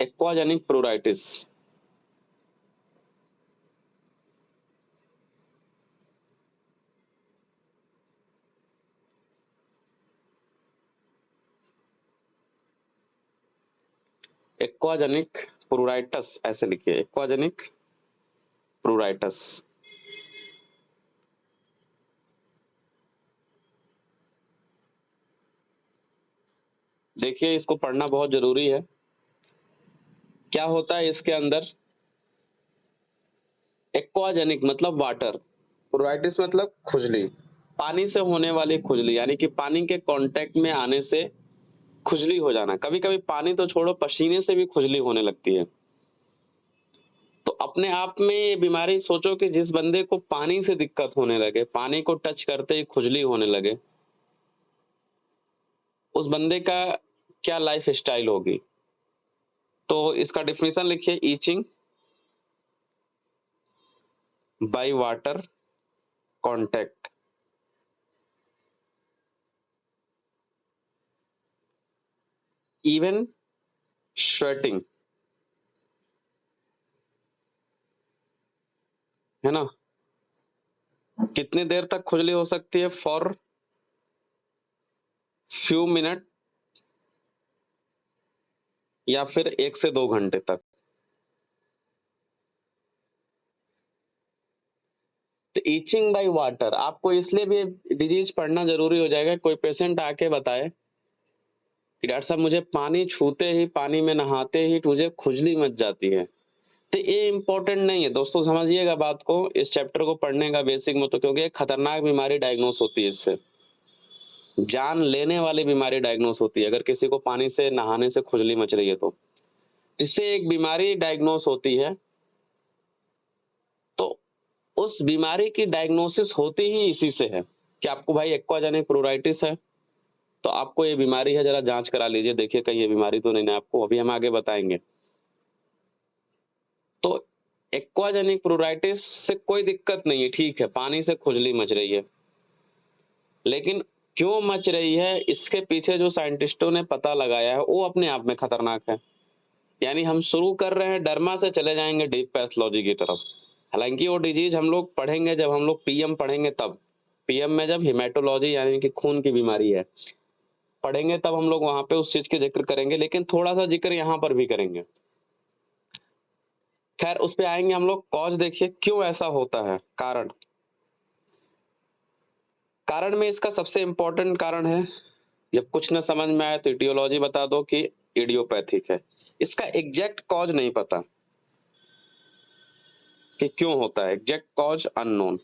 एक्वाजेनिक प्लूराइटिस। एक्वाजेनिक प्लूराइटस ऐसे लिखिए, एक्वाजेनिक प्लूराइटस। देखिए इसको पढ़ना बहुत जरूरी है। क्या होता है इसके अंदर? एक्वाजेनिक मतलब वाटर, प्लूराइटिस मतलब खुजली, पानी से होने वाली खुजली, यानी कि पानी के कांटेक्ट में आने से खुजली हो जाना। कभी कभी पानी तो छोड़ो, पसीने से भी खुजली होने लगती है। तो अपने आप में ये बीमारी सोचो कि जिस बंदे को पानी से दिक्कत होने लगे, पानी को टच करते ही खुजली होने लगे, उस बंदे का क्या लाइफ स्टाइल होगी। तो इसका डिफिनेशन लिखिए, itching by water contact, even sweating, है ना। कितनी देर तक खुजली हो सकती है? फॉर फ्यू मिनट, या फिर 1 से 2 घंटे तक। तो ईचिंग बाय वाटर आपको इसलिए भी डिजीज पढ़ना जरूरी हो जाएगा। कोई पेशेंट आके बताए कि डॉक्टर साहब मुझे पानी छूते ही, पानी में नहाते ही मुझे खुजली मच जाती है, तो ये इंपॉर्टेंट नहीं है दोस्तों। समझिएगा बात को, इस चैप्टर को पढ़ने का बेसिक में, तो क्योंकि एक खतरनाक बीमारी डायग्नोस होती है इससे, जान लेने वाली बीमारी डायग्नोस होती है। अगर किसी को पानी से नहाने से खुजली मच रही है तो इससे एक बीमारी डायग्नोस होती है। तो उस बीमारी की डायग्नोसिस होती ही इसी से है कि आपको भाई एक्वाजेनिक प्लूराइटिस है, तो आपको ये बीमारी है, जरा जांच करा लीजिए, देखिए कहीं ये बीमारी तो नहीं है आपको। अभी हम आगे बताएंगे। तो एक्वाजेनिक प्लूराइटिस से कोई दिक्कत नहीं है, ठीक है, पानी से खुजली मच रही है, लेकिन क्यों मच रही है इसके पीछे जो साइंटिस्टों ने पता लगाया है वो अपने आप में खतरनाक है। यानी हम शुरू कर रहे हैं डर्मा से, चले जाएंगे डीप पैथोलॉजी की तरफ। हालांकि वो डिजीज हम लोग पढ़ेंगे जब हम लोग पीएम पढ़ेंगे, तब पीएम में जब हिमेटोलॉजी यानी कि खून की बीमारी है पढ़ेंगे, तब हम लोग वहां पे उस चीज के जिक्र करेंगे, लेकिन थोड़ा सा जिक्र यहाँ पर भी करेंगे। खैर उस पे आएंगे हम लोग। कॉज देखिए क्यों ऐसा होता है, कारण। कारण में इसका सबसे इंपॉर्टेंट कारण है, जब कुछ न समझ में आए तो इटियोलॉजी बता दो कि इडियोपैथिक है। इसका एग्जैक्ट कॉज नहीं पता कि क्यों होता है, एग्जैक्ट कॉज अननोन।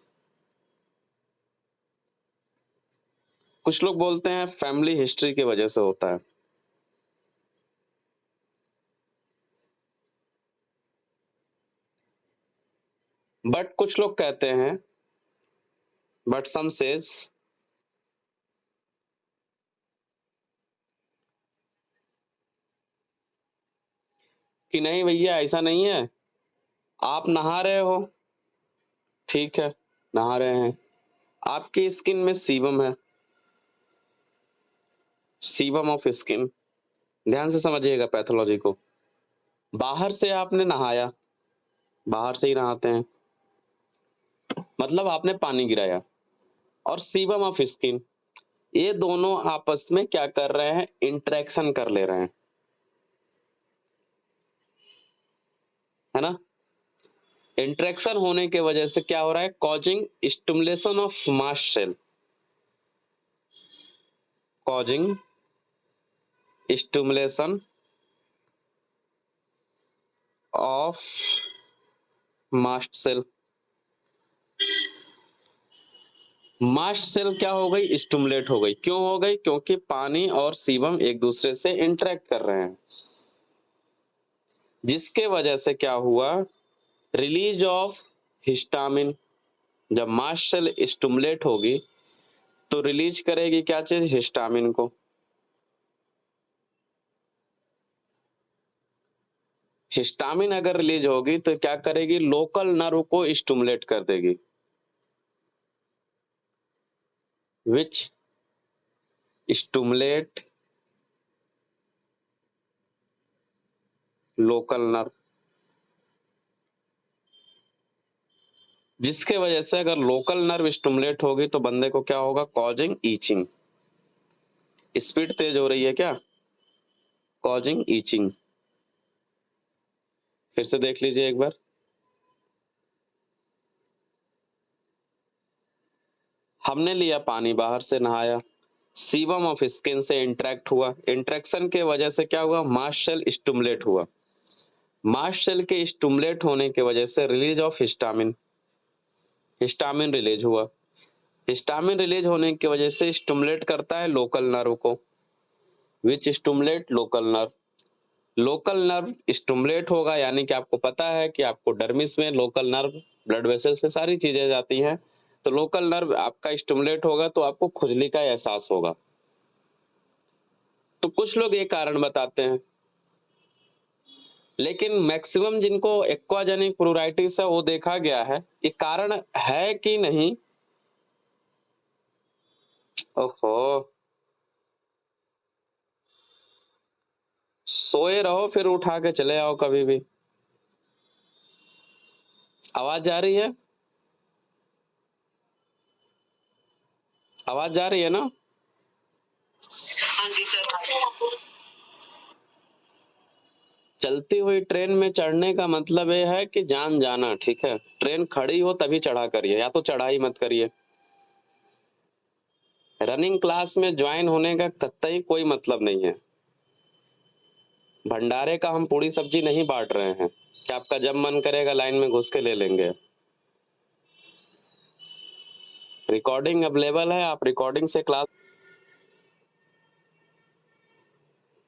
कुछ लोग बोलते हैं फैमिली हिस्ट्री की वजह से होता है, बट कुछ लोग कहते हैं, बट सम सेज कि नहीं भैया ऐसा नहीं है। आप नहा रहे हो, ठीक है, नहा रहे हैं, आपकी स्किन में सीबम है, सीबम ऑफ स्किन। ध्यान से समझिएगा पैथोलॉजी को। बाहर से आपने नहाया, बाहर से ही नहाते हैं, मतलब आपने पानी गिराया, और सीबम ऑफ स्किन, ये दोनों आपस में क्या कर रहे हैं, इंटरेक्शन कर ले रहे हैं, है ना। इंटरेक्शन होने के वजह से क्या हो रहा है, causing stimulation of mast cell, causing stimulation of mast cell. Mast cell क्या हो गई, स्टिमुलेट हो गई। क्यों हो गई? क्योंकि पानी और सीबम एक दूसरे से इंटरेक्ट कर रहे हैं, जिसके वजह से क्या हुआ, रिलीज ऑफ हिस्टामिन। जब मास्ट सेल स्टिमुलेट होगी तो रिलीज करेगी क्या चीज, हिस्टामिन को। हिस्टामिन अगर रिलीज होगी तो क्या करेगी, लोकल नर्व को स्टिमुलेट कर देगी, विच स्टिमुलेट लोकल नर्व, जिसके वजह से अगर लोकल नर्व स्टिमुलेट होगी तो बंदे को क्या होगा, कॉजिंग ईचिंग। स्पीड तेज हो रही है क्या, कॉजिंग ईचिंग। फिर से देख लीजिए एक बार। हमने लिया पानी, बाहर से नहाया, सीबम ऑफ स्किन से इंटरेक्ट हुआ, इंटरेक्शन के वजह से क्या हुआ, मास्ट सेल स्टिमुलेट हुआ, मास्ट सेल के स्टिमुलेट होने की वजह से release of histamine, histamine release हुआ, हिस्टामिन रिलीज होने की वजह से स्टिमुलेट करता है लोकल नर्व को, which stimulate local nerve. Local nerve stimulate होगा, यानी कि आपको पता है कि आपको डर्मिस में लोकल नर्व, ब्लड वेसल से सारी चीजें जाती हैं, तो लोकल नर्व आपका स्टिमुलेट होगा तो आपको खुजली का एहसास होगा। तो कुछ लोग ये कारण बताते हैं, लेकिन मैक्सिमम जिनको एक्वाजेनिक प्लूराइटिस है वो देखा गया है, ये कारण है कि नहीं। ओहो, सोए रहो फिर उठा के चले आओ कभी भी। आवाज जा रही है, आवाज जा रही है ना। हाँ जी सर। चलती हुई ट्रेन में चढ़ने का मतलब ये है कि जान जाना, ठीक है। ट्रेन खड़ी हो तभी चढ़ा करिए, या तो चढ़ाई मत करिए। रनिंग क्लास में ज्वाइन होने का कतई कोई मतलब नहीं है। भंडारे का हम पूरी सब्जी नहीं बांट रहे हैं कि आपका जब मन करेगा लाइन में घुस के ले लेंगे। रिकॉर्डिंग अवेलेबल है, आप रिकॉर्डिंग से क्लास।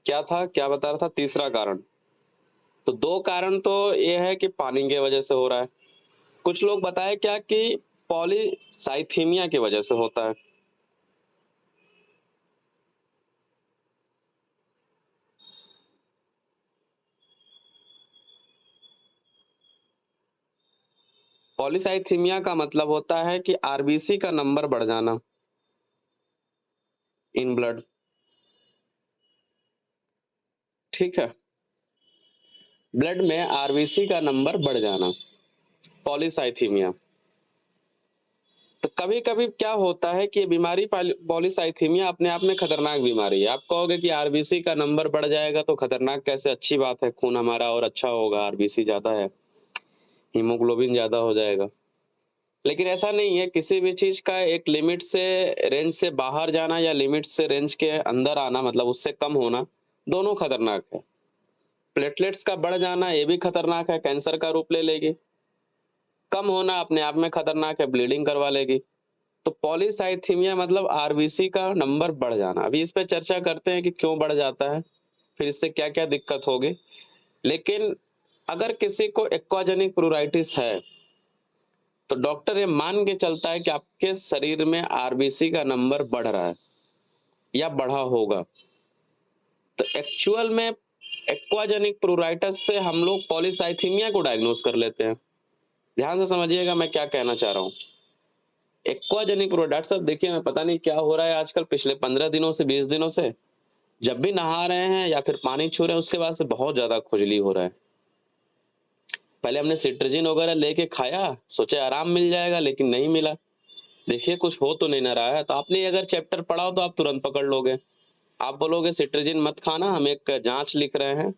क्या था, क्या बता रहा था, तीसरा कारण। तो दो कारण तो ये है कि पानी की वजह से हो रहा है, कुछ लोग बताए क्या कि पॉलीसाइथीमिया की वजह से होता है। पॉलीसाइथीमिया का मतलब होता है कि आरबीसी का नंबर बढ़ जाना इन ब्लड, ठीक है। ब्लड में आरबीसी का नंबर बढ़ जाना, पॉलीसाइथीमिया। तो कभी कभी क्या होता है कि ये बीमारी, पॉलीसाइथीमिया अपने आप में खतरनाक बीमारी है। आप कहोगे कि आरबीसी का नंबर बढ़ जाएगा तो खतरनाक कैसे, अच्छी बात है, खून हमारा और अच्छा होगा, आरबीसी ज्यादा है, हीमोग्लोबिन ज्यादा हो जाएगा। लेकिन ऐसा नहीं है, किसी भी चीज का एक लिमिट से, रेंज से बाहर जाना या लिमिट से रेंज के अंदर आना, मतलब उससे कम होना, दोनों खतरनाक है। प्लेटलेट्स का बढ़ जाना ये भी खतरनाक है, कैंसर का रूप ले लेगी। कम होना अपने आप में खतरनाक है, ब्लीडिंग करवा लेगी। तो पॉलीसाइथीमिया मतलब आरबीसी का नंबर बढ़ जाना। अभी इस पे चर्चा करते हैं कि क्यों बढ़ जाता है, फिर इससे क्या क्या दिक्कत होगी। लेकिन अगर किसी को एक्वाजेनिक प्लूराइटिस है तो डॉक्टर ये मान के चलता है कि आपके शरीर में आरबीसी का नंबर बढ़ रहा है या बढ़ा होगा। तो एक्चुअल में एक्वाजेनिक प्लूराइटिस से हम लोग पॉलीसाइथीमिया को डायग्नोस कर लेते हैं। ध्यान से समझिएगा मैं क्या कहना चाह रहा हूँ। एक्वाजेनिक प्लूराइटिस, डॉक्टर साहब देखिए मैं पता नहीं क्या हो रहा है आजकल, पिछले 15 दिनों से 20 दिनों से जब भी नहा रहे हैं या फिर पानी छू रहे हैं उसके बाद से बहुत ज्यादा खुजली हो रहा है। पहले हमने सिट्रजिन वगैरह लेके खाया, सोचे आराम मिल जाएगा, लेकिन नहीं मिला। देखिए कुछ हो तो नहीं ना रहा है। तो आपने अगर चैप्टर पढ़ा हो तो आप तुरंत पकड़ लोगे। आप बोलोगे सिट्रजिन मत खाना, हम एक जांच लिख रहे हैं,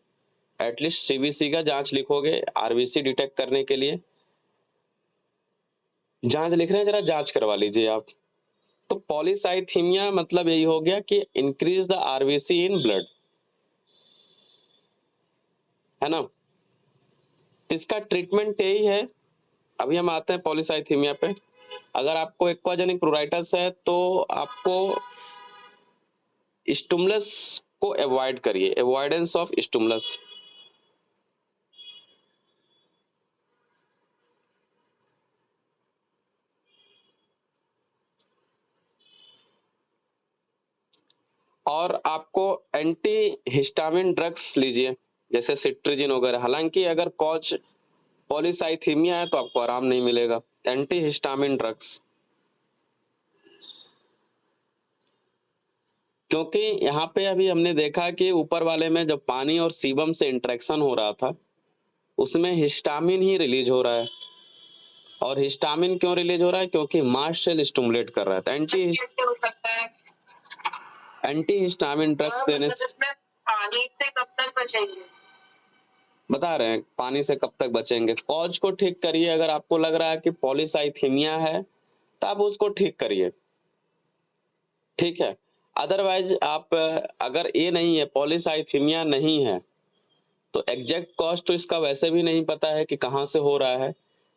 एटलीस्ट सीबीसी का जांच लिखोगे आरबीसी डिटेक्ट करने के लिए, जांच लिख रहे हैं, जरा जांच करवा लीजिए आप। तो पॉलीसाइथीमिया मतलब यही हो गया कि increase the RBC in blood, है ना। इसका ट्रीटमेंट यही है। अभी हम आते हैं पॉलीसाइथीमिया पे। अगर आपको एक्वाजेनिक प्लूराइटिस है तो आपको स्टिमुलस को अवॉइड करिए, अवॉइडेंस ऑफ स्टिमुलस। और आपको एंटी हिस्टामिन ड्रग्स लीजिए, जैसे सिट्रिजिन वगैरह। हालांकि अगर कॉज पॉलीसाइथीमिया है तो आपको आराम नहीं मिलेगा। Anti histamine drugs. क्योंकि यहाँ पे अभी हमने देखा कि ऊपर वाले में जब पानी और सीबम से इंटरेक्शन हो रहा था, उसमें हिस्टामिन ही रिलीज हो रहा है। और हिस्टामिन क्यों रिलीज हो रहा है? क्योंकि मास्ट सेल स्टिमुलेट कर रहा है। तो कैसे हो सकता है? एंटी हिस्टामिन ड्रग्स देने मतलब से इसमें पानी से कब तक बचेंगे? बता रहे हैं पानी से कब तक बचेंगे। कॉज को ठीक करिए। अगर आपको लग रहा है कि पॉलीसाइथीमिया है तो आप उसको ठीक करिए, ठीक है। अदरवाइज आप अगर ये नहीं है, पॉलीसाइथीमिया नहीं है, तो एग्जैक्ट कॉज तो इसका वैसे भी नहीं पता है कि कहाँ से हो रहा है।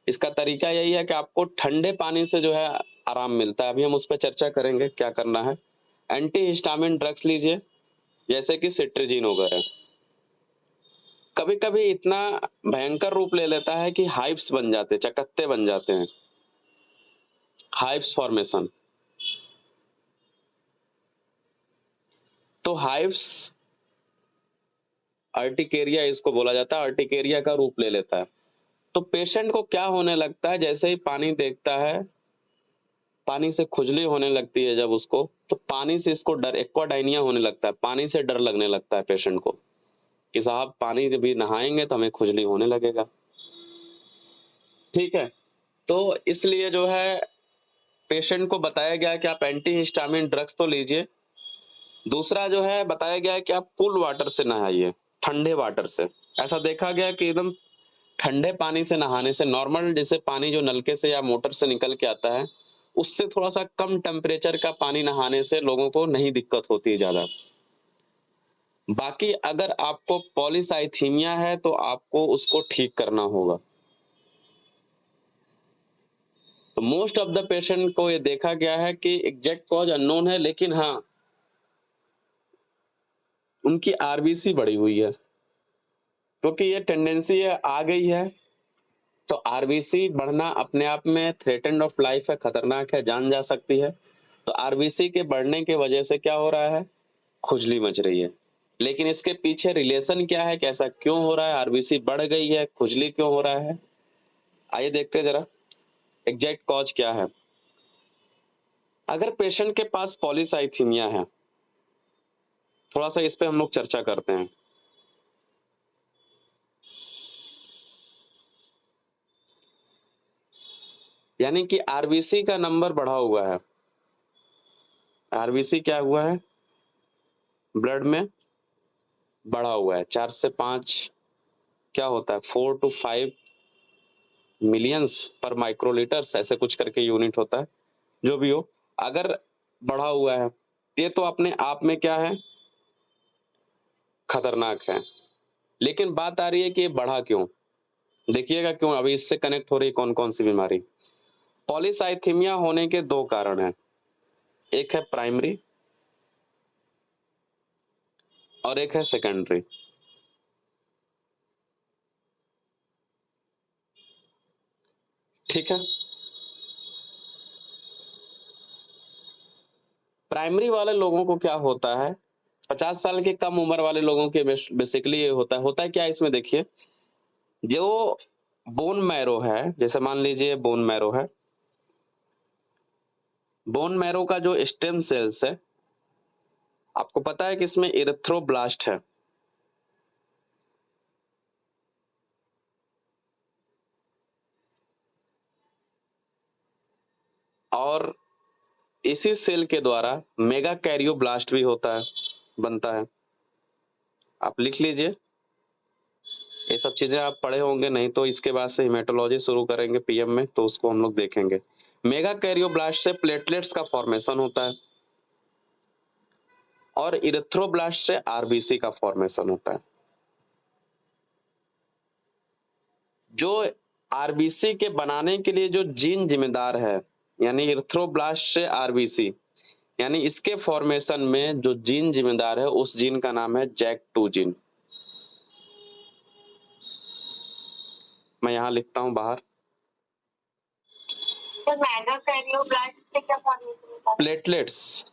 इसका तरीका यही है कि आपको ठंडे पानी से जो है आराम मिलता है। अभी हम उस पर चर्चा करेंगे क्या करना है। एंटी हिस्टामिन ड्रग्स लीजिए, जैसे कि सिट्रिजिन वगैरह। कभी कभी इतना भयंकर रूप ले लेता है कि हाइव्स बन जाते, चकत्ते बन जाते हैं, हाइव्स फॉर्मेशन। तो हाइव्स अर्टिकेरिया इसको बोला जाता है, अर्टिकेरिया का रूप ले लेता है। तो पेशेंट को क्या होने लगता है, जैसे ही पानी देखता है, पानी से खुजली होने लगती है जब उसको, तो पानी से इसको डर, एक्वाडाइनिया होने लगता है, पानी से डर लगने लगता है पेशेंट को कि साहब पानी जब भी नहाएंगे तो हमें खुजली होने लगेगा, ठीक है। तो इसलिए जो है पेशेंट को बताया गया कि आप एंटी हिस्टामिन ड्रग्स तो लीजिए। दूसरा जो है बताया गया है कि आप कूल वाटर से नहाइए, ठंडे वाटर से। ऐसा देखा गया कि एकदम ठंडे पानी से नहाने से, नॉर्मल जैसे पानी जो नलके से या मोटर से निकल के आता है, उससे थोड़ा सा कम टेम्परेचर का पानी नहाने से लोगों को नहीं दिक्कत होती है ज्यादा। बाकी अगर आपको पॉलीसाइथीमिया है तो आपको उसको ठीक करना होगा। तो मोस्ट ऑफ द पेशेंट को ये देखा गया है कि एग्जैक्ट कॉज अननोन है, लेकिन हाँ उनकी आरबीसी बढ़ी हुई है, क्योंकि ये टेंडेंसी आ गई है। तो आरबीसी बढ़ना अपने आप में थ्रेटेंड ऑफ लाइफ है, खतरनाक है, जान जा सकती है। तो आरबीसी के बढ़ने की वजह से क्या हो रहा है, खुजली मच रही है। लेकिन इसके पीछे रिलेशन क्या है, कैसा क्यों हो रहा है, आरबीसी बढ़ गई है, खुजली क्यों हो रहा है, आइए देखते हैं जरा एग्जैक्ट कॉज क्या है। अगर पेशेंट के पास पॉलीसाइथीमिया है, थोड़ा सा इस पे हम लोग चर्चा करते हैं। यानी कि आरबीसी का नंबर बढ़ा हुआ है। आरबीसी क्या हुआ है, ब्लड में बढ़ा हुआ है। 4 से 5 क्या होता है, 4 to 5 मिलियंस पर माइक्रोलीटर्स, ऐसे कुछ करके यूनिट होता है। जो भी हो, अगर बढ़ा हुआ है ये तो अपने आप में क्या है, खतरनाक है। लेकिन बात आ रही है कि ये बढ़ा क्यों, देखिएगा क्यों। अभी इससे कनेक्ट हो रही कौन कौन सी बीमारी। पॉलीसाइथीमिया होने के दो कारण हैं, एक है प्राइमरी और एक है सेकेंडरी। ठीक है, प्राइमरी वाले लोगों को क्या होता है, 50 साल के कम उम्र वाले लोगों के बेसिकली ये होता है क्या इसमें देखिए, जो बोन मैरो है, जैसे मान लीजिए बोन मैरो है, बोन मैरो का जो स्टेम सेल्स है, आपको पता है कि इसमें इरेथ्रोब्लास्ट है। और इसी सेल के द्वारा मेगा कैरियोब्लास्ट भी होता है, बनता है। आप लिख लीजिए, ये सब चीजें आप पढ़े होंगे, नहीं तो इसके बाद से हेमेटोलॉजी शुरू करेंगे पीएम में तो उसको हम लोग देखेंगे। मेगा कैरियोब्लास्ट से प्लेटलेट्स का फॉर्मेशन होता है और इरेथ्रोब्लास्ट से आरबीसी का फॉर्मेशन होता है। जो आरबीसी के बनाने के लिए जो जीन जिम्मेदार है, यानी इरेथ्रोब्लास्ट से आरबीसी, यानी इसके फॉर्मेशन में जो जीन जिम्मेदार है, उस जीन का नाम है जैक2 जीन। मैं यहां लिखता हूं बाहर, तो मेगा कैरियोब्लास्ट से क्या फॉर्मेशन होता है? प्लेटलेट्स।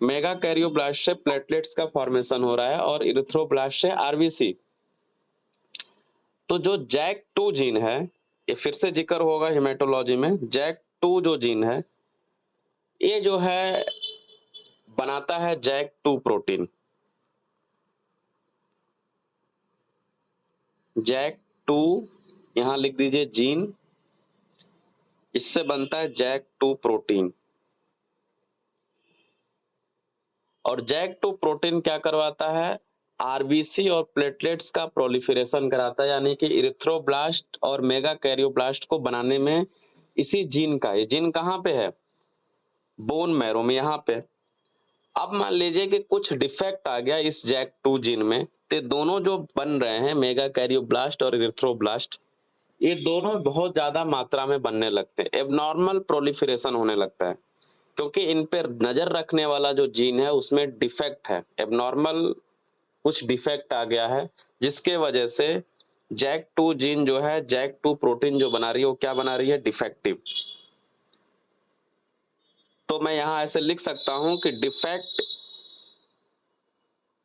मेगा कैरियोब्लास्ट से प्लेटलेट्स का फॉर्मेशन हो रहा है और इरेथ्रोब्लास्ट से आरबीसी। तो जो जैक2 जीन है, ये फिर से जिक्र होगा हेमेटोलॉजी में, जैक2 जो जीन है, ये जो है बनाता है JAK2 प्रोटीन। JAK2 यहां लिख दीजिए जीन, इससे बनता है JAK2 प्रोटीन। और JAK2 प्रोटीन क्या करवाता है? आरबीसी और प्लेटलेट्स का प्रोलिफरेशन कराता है, यानी कि इरिथ्रोब्लास्ट और मेगा कैरियोब्लास्ट को बनाने में इसी जीन का, ये जीन कहाँ पे है? बोन मैरो में, यहाँ पे। अब मान लीजिए कि कुछ डिफेक्ट आ गया इस JAK2 जीन में, तो दोनों जो बन रहे हैं मेगा कैरियोब्लास्ट और इरिथ्रोब्लास्ट, ये दोनों बहुत ज्यादा मात्रा में बनने लगते हैं, एबनॉर्मल प्रोलिफरेशन होने लगता है, क्योंकि इन पर नजर रखने वाला जो जीन है उसमें डिफेक्ट है, एबनॉर्मल कुछ डिफेक्ट आ गया है, जिसके वजह से JAK2 जीन जो है, JAK2 प्रोटीन जो बना रही है वो क्या बना रही है? डिफेक्टिव। तो मैं यहां ऐसे लिख सकता हूं कि डिफेक्ट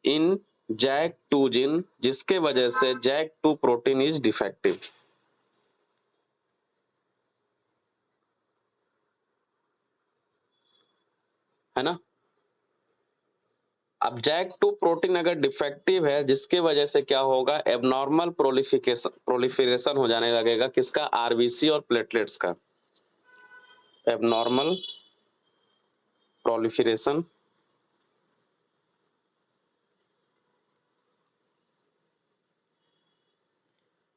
इन JAK2 जीन, जिसके वजह से JAK2 प्रोटीन इज डिफेक्टिव, है ना। अब JAK2 प्रोटीन अगर डिफेक्टिव है, जिसके वजह से क्या होगा? एबनॉर्मल प्रोलिफरेशन हो जाने लगेगा, किसका? आरबीसी और प्लेटलेट्स का। Abnormal proliferation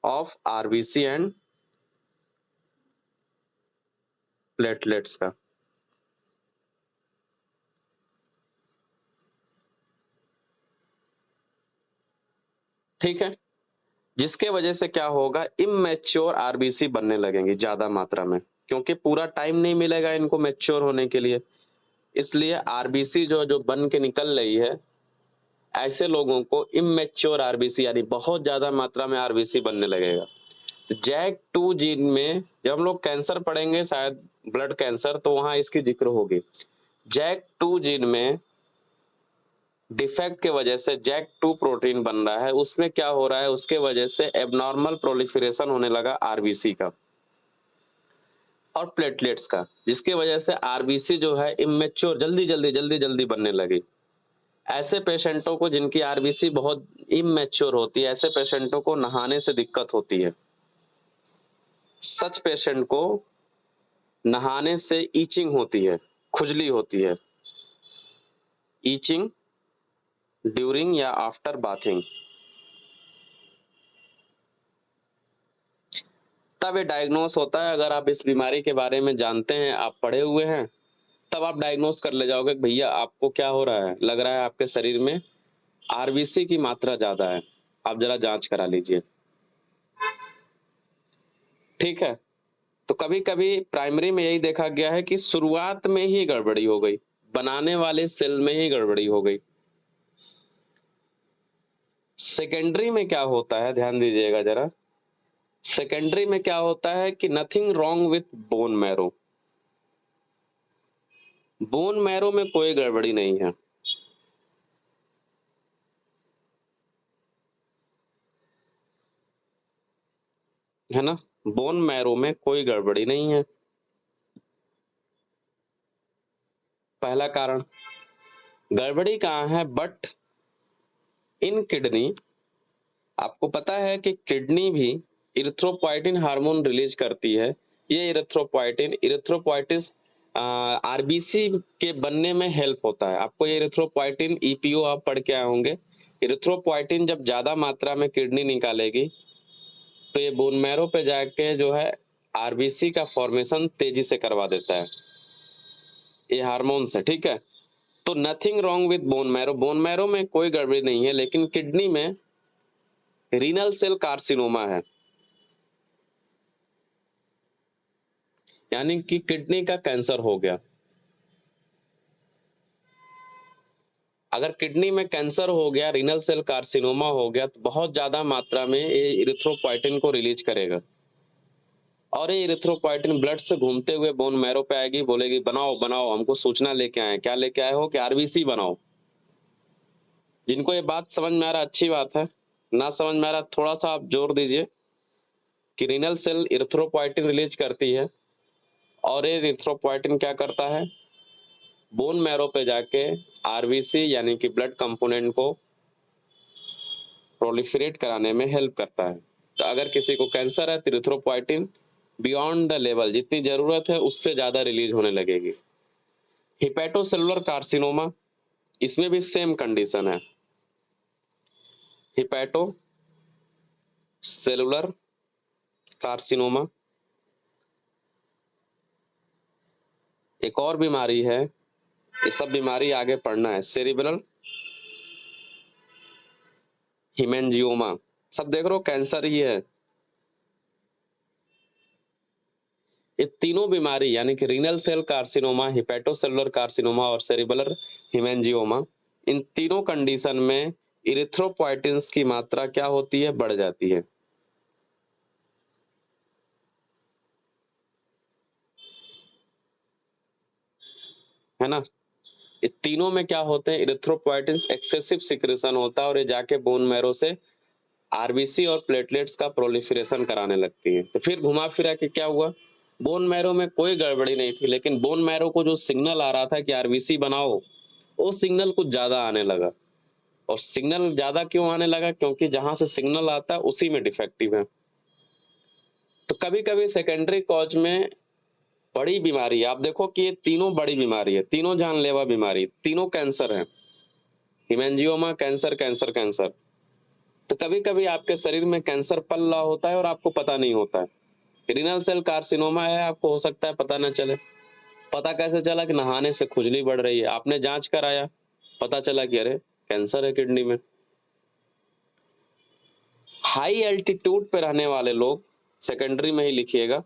of RBC and platelets का। ठीक है, जिसके वजह से क्या होगा? इमैच्योर आरबीसी बनने लगेंगी ज्यादा मात्रा में, क्योंकि पूरा टाइम नहीं मिलेगा इनको मैच्योर होने के लिए, इसलिए आरबीसी जो जो बन के निकल रही है, ऐसे लोगों को इमैच्योर आरबीसी, यानी बहुत ज्यादा मात्रा में आरबीसी बनने लगेगा। JAK2 जीन में जब हम लोग कैंसर पढ़ेंगे, शायद ब्लड कैंसर, तो वहां इसकी जिक्र होगी। JAK2 जीन में डिफेक्ट के वजह से JAK2 प्रोटीन बन रहा है, उसमें क्या हो रहा है? उसके वजह से एबनॉर्मल प्रोलिफरेशन होने लगा आरबीसी का और प्लेटलेट्स का, जिसकी वजह से आरबीसी जो है इमेच्योर, जल्दी जल्दी बनने लगी। ऐसे पेशेंटों को जिनकी आरबीसी बहुत इमेच्योर होती है, ऐसे पेशेंटों को नहाने से दिक्कत होती है। सच पेशेंट को नहाने से ईचिंग होती है, खुजली होती है, ईचिंग ड्यूरिंग या आफ्टर बाथिंग। तब ये डायग्नोस होता है। अगर आप इस बीमारी के बारे में जानते हैं, आप पढ़े हुए हैं, तब आप डायग्नोस कर ले जाओगे कि भैया आपको क्या हो रहा है, लग रहा है आपके शरीर में आरबीसी की मात्रा ज्यादा है, आप जरा जांच करा लीजिए। ठीक है, तो कभी कभी प्राइमरी में यही देखा गया है कि शुरुआत में ही गड़बड़ी हो गई, बनाने वाले सेल में ही गड़बड़ी हो गई। सेकेंडरी में क्या होता है, ध्यान दीजिएगा जरा। सेकेंडरी में क्या होता है कि nothing wrong with bone marrow, bone marrow में कोई गड़बड़ी नहीं है, है ना। बोन मैरो में कोई गड़बड़ी नहीं है, पहला कारण। गड़बड़ी कहाँ है? बट इन किडनी, आपको पता है कि किडनी भी इरिथ्रोपोइटिन हार्मोन रिलीज करती है। ये इरिथ्रोपोइटिस आरबीसी के बनने में हेल्प होता है। आपको ये इरिथ्रोपोइटिन, ईपीओ आप पढ़ के आए होंगे। इरिथ्रोपोइटिन जब ज्यादा मात्रा में किडनी निकालेगी, तो ये बोन मैरो पे जाके जो है आरबीसी का फॉर्मेशन तेजी से करवा देता है, ये हार्मोन से। ठीक है, तो nothing wrong with bone marrow, bone marrow में कोई गड़बड़ी नहीं है, लेकिन किडनी में रीनल सेल कार्सिनोमा है, यानी कि किडनी का कैंसर हो गया। अगर किडनी में कैंसर हो गया, रीनल सेल कार्सिनोमा हो गया, तो बहुत ज्यादा मात्रा में ये इरिथ्रोपोइटिन को रिलीज करेगा, और ये इरिथ्रोपोइटिन ब्लड से घूमते हुए बोन मैरो पे आएगी, बोलेगी बनाओ बनाओ, हमको सूचना लेके आए। क्या लेके आए हो? कि आरबीसी बनाओ। जिनको ये बात समझ में आ रहा, अच्छी बात है। ना समझ में आ रहा, थोड़ा सा आप जोर दीजिए कि रीनल सेल इरिथ्रोपोइटिन रिलीज करती है, और ये इरिथ्रोपोइटिन क्या करता है? बोन मैरो पे जाके आरबीसी यानी कि ब्लड कंपोनेंट को प्रोलिफरेट कराने में हेल्प करता है। तो अगर किसी को कैंसर है तो इरिथ्रोपोइटिन बियॉन्ड द लेवल, जितनी जरूरत है उससे ज्यादा रिलीज होने लगेगी। हिपैटोसेलुलर कार्सिनोमा, इसमें भी सेम कंडीशन है। हिपैटो सेलुलर कार्सिनोमा एक और बीमारी है, ये सब बीमारी आगे पढ़ना है। सेरिब्रल हिमेंजियोमा, सब देख रहे हो कैंसर ही है। ये तीनों बीमारी यानी कि renal cell carcinoma, hepatocellular carcinoma और सेरिब्रल हिमेंजियोमा, इन तीनों कंडीशन में इरिथ्रोपोइटिन्स की मात्रा क्या होती है, बढ़ जाती है ना। ये तीनों में क्या होते हैं, इरिथ्रोपोइटिन्स एक्सेसिव सिक्रेशन होता है और ये जाके बोन मैरो से आरबीसी और प्लेटलेट्स का प्रोलिफरेशन कराने लगती है। तो फिर घुमा फिरा के क्या हुआ, बोन मैरो में कोई गड़बड़ी नहीं थी, लेकिन बोन मैरो को जो सिग्नल आ रहा था कि आरबीसी बनाओ, वो सिग्नल कुछ ज्यादा आने लगा। और सिग्नल ज्यादा क्यों आने लगा, क्योंकि जहां से सिग्नल आता है उसी में डिफेक्टिव है। तो कभी कभी सेकेंडरी कॉज में बड़ी बीमारी, आप देखो कि ये तीनों बड़ी बीमारी है, तीनों जानलेवा बीमारी, तीनों कैंसर है। Haemangioma cancer, cancer, cancer. तो कभी कभी आपके शरीर में कैंसर पल रहा होता है और आपको पता नहीं होता है। रीनल सेल कार्सिनोमा है, आपको हो सकता है पता न चले। पता कैसे चला कि नहाने से खुजली बढ़ रही है, आपने जांच कराया, पता चला कि अरे कैंसर है किडनी में। हाई एल्टीट्यूड पे रहने वाले लोग, सेकेंडरी में ही लिखिएगा,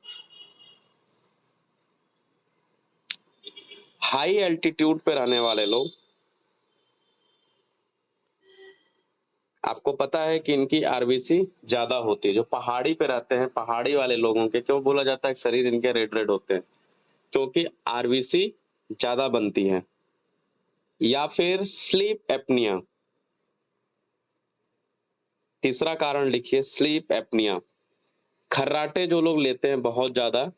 हाई एल्टीट्यूड पे रहने वाले लोग, आपको पता है कि इनकी आरबीसी ज्यादा होती है। जो पहाड़ी पे रहते हैं, पहाड़ी वाले लोगों के क्यों बोला जाता है शरीर इनके रेड रेड होते हैं, क्योंकि आरबीसी ज्यादा बनती है। या फिर स्लीप एपनिया, तीसरा कारण लिखिए स्लीप एपनिया। खर्राटे जो लोग लेते हैं बहुत ज्यादा,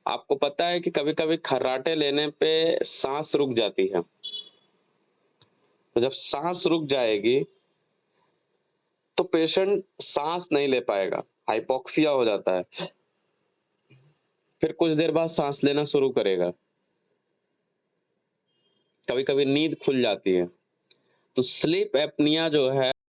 आपको पता है कि कभी कभी खर्राटे लेने पे सांस रुक जाती है। तो जब सांस रुक जाएगी तो पेशेंट सांस नहीं ले पाएगा, हाइपोक्सिया हो जाता है, फिर कुछ देर बाद सांस लेना शुरू करेगा, कभी कभी नींद खुल जाती है। तो स्लीप एपनिया जो है